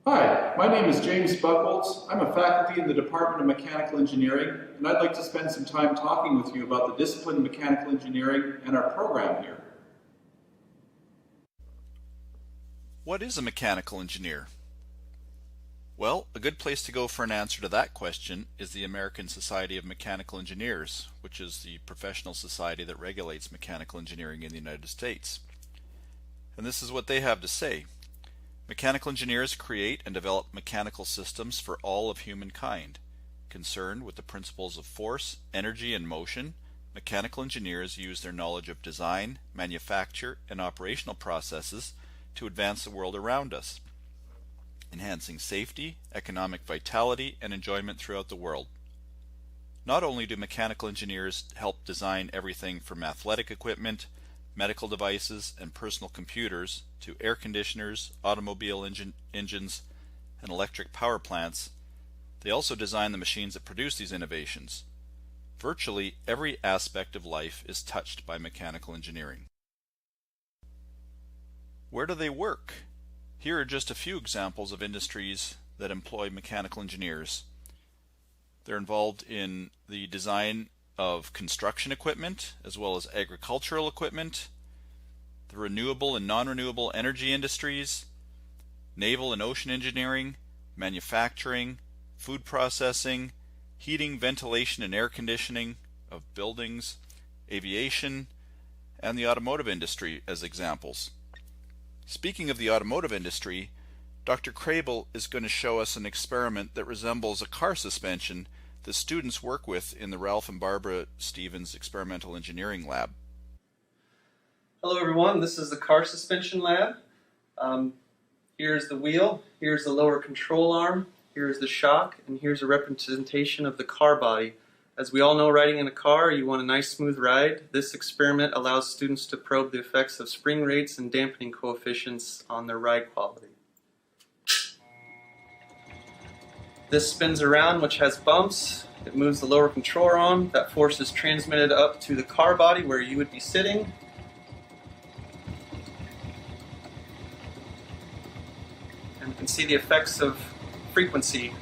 Hi, my name is James Buckholz. I'm a faculty in the Department of Mechanical Engineering, and I'd like to spend some time talking with you about the discipline of mechanical engineering and our program here. What is a mechanical engineer? Well, a good place to go for an answer to that question is the American Society of Mechanical Engineers, which is the professional society that regulates mechanical engineering in the United States. And this is what they have to say. Mechanical engineers create and develop mechanical systems for all of humankind. Concerned with the principles of force, energy, and motion, mechanical engineers use their knowledge of design, manufacture, and operational processes to advance the world around us, enhancing safety, economic vitality, and enjoyment throughout the world. Not only do mechanical engineers help design everything from athletic equipment, medical devices, and personal computers to air conditioners, automobile engines, and electric power plants, they also design the machines that produce these innovations. Virtually every aspect of life is touched by mechanical engineering. Where do they work? Here are just a few examples of industries that employ mechanical engineers. They're involved in the design of construction equipment as well as agricultural equipment, the renewable and non-renewable energy industries, naval and ocean engineering, manufacturing, food processing, heating, ventilation, and air conditioning of buildings, aviation, and the automotive industry as examples. Speaking of the automotive industry, Dr. Crable is going to show us an experiment that resembles a car suspension that students work with in the Ralph and Barbara Stevens Experimental Engineering Lab. Hello everyone, this is the car suspension lab. Here's the wheel, here's the lower control arm, here's the shock, and here's a representation of the car body. As we all know, riding in a car, you want a nice smooth ride. This experiment allows students to probe the effects of spring rates and dampening coefficients on their ride quality. This spins around, which has bumps. It moves the lower control arm. That force is transmitted up to the car body where you would be sitting. And you can see the effects of frequency.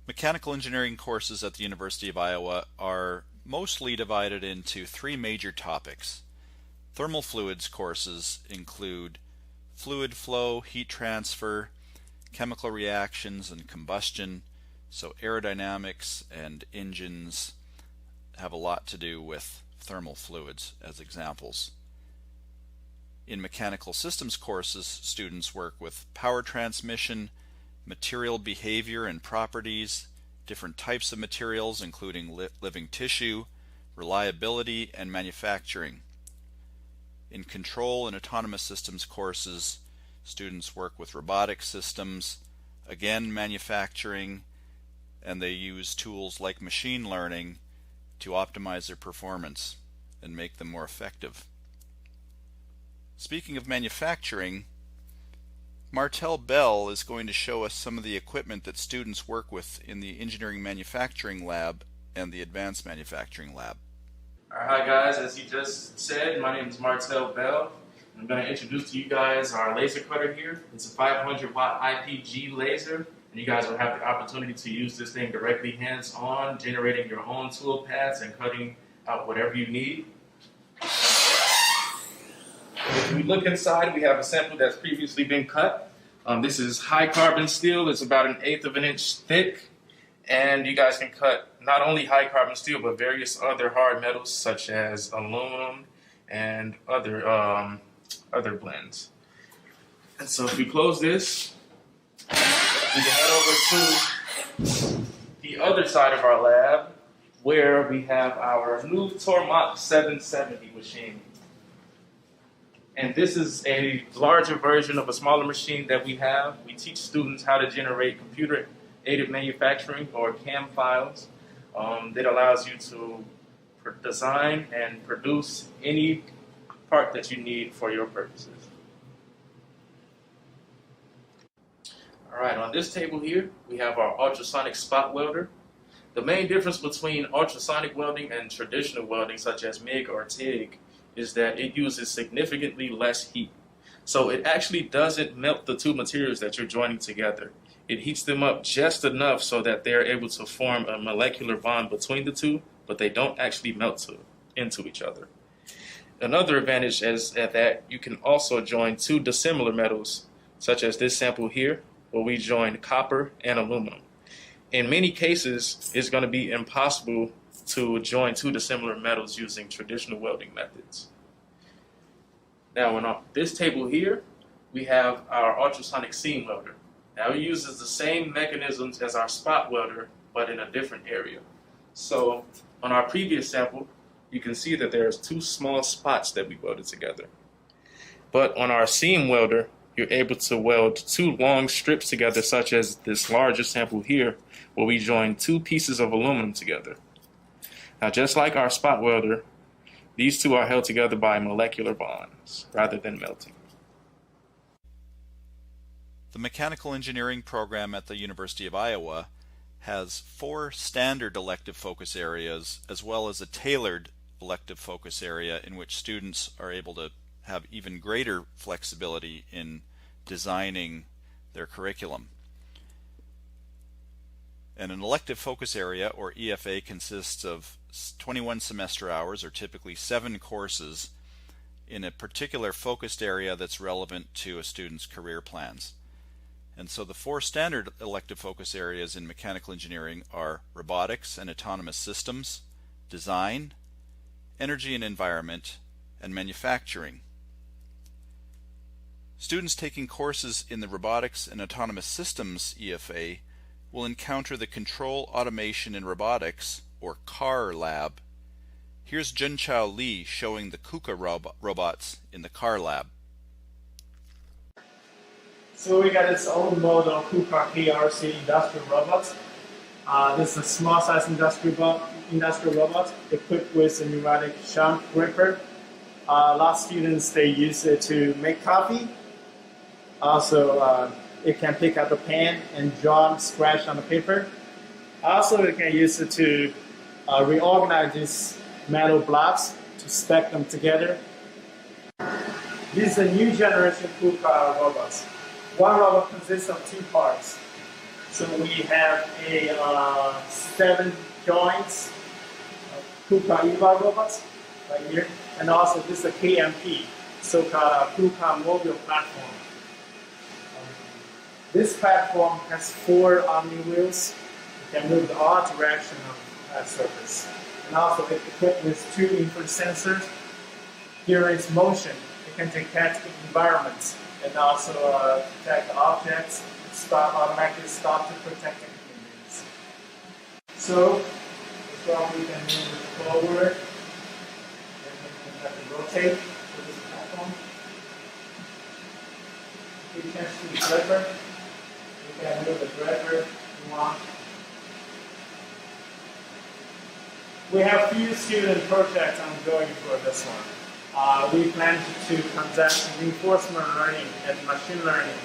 Mechanical engineering courses at the University of Iowa are mostly divided into three major topics. Thermal fluids courses include fluid flow, heat transfer, chemical reactions, and combustion. So aerodynamics and engines have a lot to do with thermal fluids as examples. In mechanical systems courses, students work with power transmission, material behavior and properties, different types of materials including living tissue, reliability, and manufacturing. In control and autonomous systems courses, students work with robotic systems, again manufacturing, and they use tools like machine learning to optimize their performance and make them more effective. Speaking of manufacturing, Martel Bell is going to show us some of the equipment that students work with in the Engineering Manufacturing Lab and the Advanced Manufacturing Lab. Alright, hi guys, as he just said, my name is Martel Bell. I'm going to introduce to you guys our laser cutter here. It's a 500 watt IPG laser, and you guys will have the opportunity to use this thing directly hands-on, generating your own tool paths and cutting out whatever you need. If we look inside, we have a sample that's previously been cut. This is high carbon steel. It's about 1/8 of an inch thick. And you guys can cut not only high carbon steel, but various other hard metals such as aluminum and other blends. And so if we close this, we can head over to the other side of our lab where we have our new Tormach 770 machine. And this is a larger version of a smaller machine that we have. We teach students how to generate computer-aided manufacturing, or CAM files, that allows you to design and produce any part that you need for your purposes. All right, on this table here, we have our ultrasonic spot welder. The main difference between ultrasonic welding and traditional welding, such as MIG or TIG, is that it uses significantly less heat. So it actually doesn't melt the two materials that you're joining together. It heats them up just enough so that they're able to form a molecular bond between the two, but they don't actually melt into each other. Another advantage is that you can also join two dissimilar metals, such as this sample here, where we joined copper and aluminum. In many cases, it's going to be impossible to join two dissimilar metals using traditional welding methods. Now, on this table here, we have our ultrasonic seam welder. Now, it uses the same mechanisms as our spot welder, but in a different area. So, on our previous sample, you can see that there's two small spots that we welded together. But on our seam welder, you're able to weld two long strips together, such as this larger sample here, where we join two pieces of aluminum together. Now, just like our spot welder, these two are held together by molecular bonds rather than melting. The mechanical engineering program at the University of Iowa has 4 standard elective focus areas as well as a tailored elective focus area in which students are able to have even greater flexibility in designing their curriculum. And an elective focus area, or EFA, consists of 21 semester hours, or typically 7 courses, in a particular focused area that's relevant to a student's career plans. And so the 4 standard elective focus areas in mechanical engineering are robotics and autonomous systems, design, energy and environment, and manufacturing. Students taking courses in the Robotics and Autonomous Systems EFA will encounter the Control Automation in Robotics, or CAR lab. Here's Junchao Lee showing the KUKA robots in the CAR lab. So we got its own model KUKA KRC industrial robot. This is a small size industrial robot equipped with a pneumatic shunt gripper. A lot of students, they use it to make coffee. Also, it can pick up the pen and draw scratch on the paper. Also, it can use it to reorganize these metal blocks to stack them together. This is a new generation KUKA robots. One robot consists of 2 parts. So we have a 7 joints KUKA EVA robots right here, and also this is a KMP, so-called KUKA mobile platform. This platform has 4 omni wheels. It can move in all directions of that surface. And also it's equipped with 2 input sensors. During its motion, it can detect environments and also detect objects. Automatically stop to protect the communities. So, we can move it forward. And we can have to rotate with this platform. You can see the gripper. You can move the gripper if you want. We have few student projects ongoing for this one. We plan to conduct reinforcement learning and machine learning.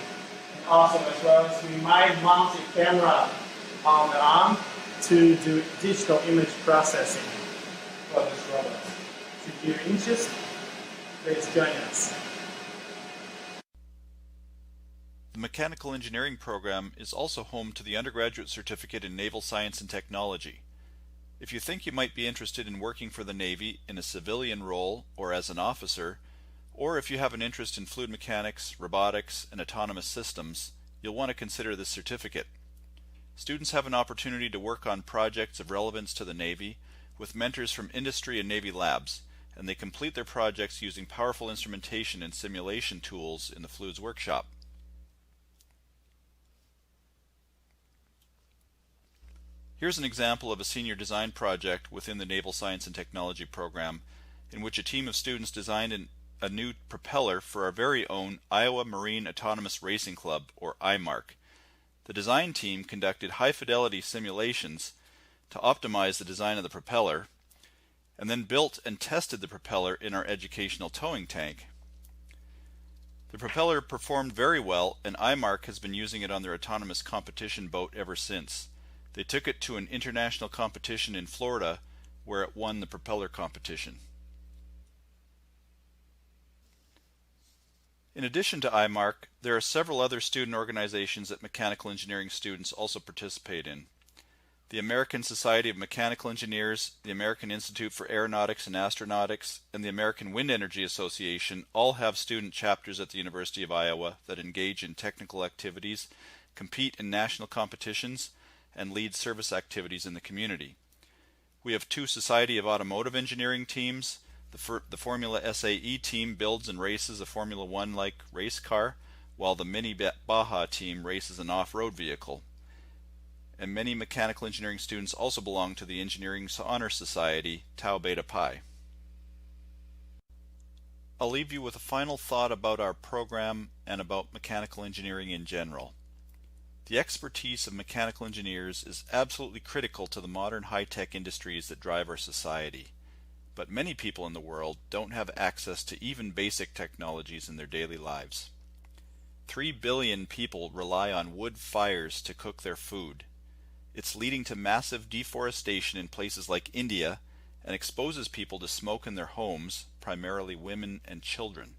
And also, as well as we might mount a camera on the arm to do digital image processing for this robot. If you're interested, please join us. The Mechanical Engineering program is also home to the Undergraduate Certificate in Naval Science and Technology. If you think you might be interested in working for the Navy in a civilian role or as an officer, or if you have an interest in fluid mechanics, robotics, and autonomous systems, you'll want to consider this certificate. Students have an opportunity to work on projects of relevance to the Navy with mentors from industry and Navy labs, and they complete their projects using powerful instrumentation and simulation tools in the Fluids Workshop. Here's an example of a senior design project within the Naval Science and Technology program in which a team of students designed a new propeller for our very own Iowa Marine Autonomous Racing Club, or IMARC. The design team conducted high-fidelity simulations to optimize the design of the propeller, and then built and tested the propeller in our educational towing tank. The propeller performed very well, and IMARC has been using it on their autonomous competition boat ever since. They took it to an international competition in Florida, where it won the propeller competition. In addition to IMARC, there are several other student organizations that mechanical engineering students also participate in. The American Society of Mechanical Engineers, the American Institute for Aeronautics and Astronautics, and the American Wind Energy Association all have student chapters at the University of Iowa that engage in technical activities, compete in national competitions, and lead service activities in the community. We have 2 Society of Automotive Engineering teams. The Formula SAE team builds and races a Formula One-like race car, while the Mini Baja team races an off-road vehicle. And many mechanical engineering students also belong to the Engineering Honor Society, Tau Beta Pi. I'll leave you with a final thought about our program and about mechanical engineering in general. The expertise of mechanical engineers is absolutely critical to the modern high-tech industries that drive our society. But many people in the world don't have access to even basic technologies in their daily lives. 3 billion people rely on wood fires to cook their food. It's leading to massive deforestation in places like India and exposes people to smoke in their homes, primarily women and children.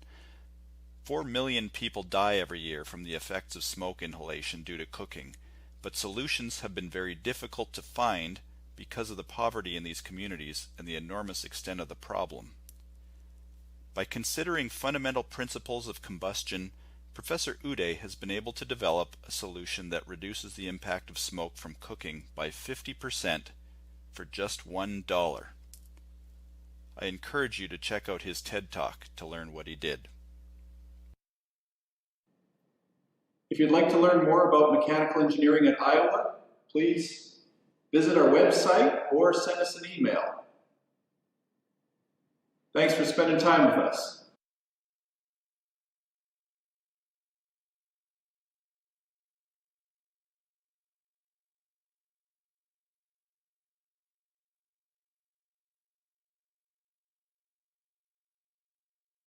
4 million people die every year from the effects of smoke inhalation due to cooking, but solutions have been very difficult to find because of the poverty in these communities and the enormous extent of the problem. By considering fundamental principles of combustion, Professor Uday has been able to develop a solution that reduces the impact of smoke from cooking by 50% for just $1. I encourage you to check out his TED Talk to learn what he did. If you'd like to learn more about mechanical engineering at Iowa, please visit our website or send us an email. Thanks for spending time with us.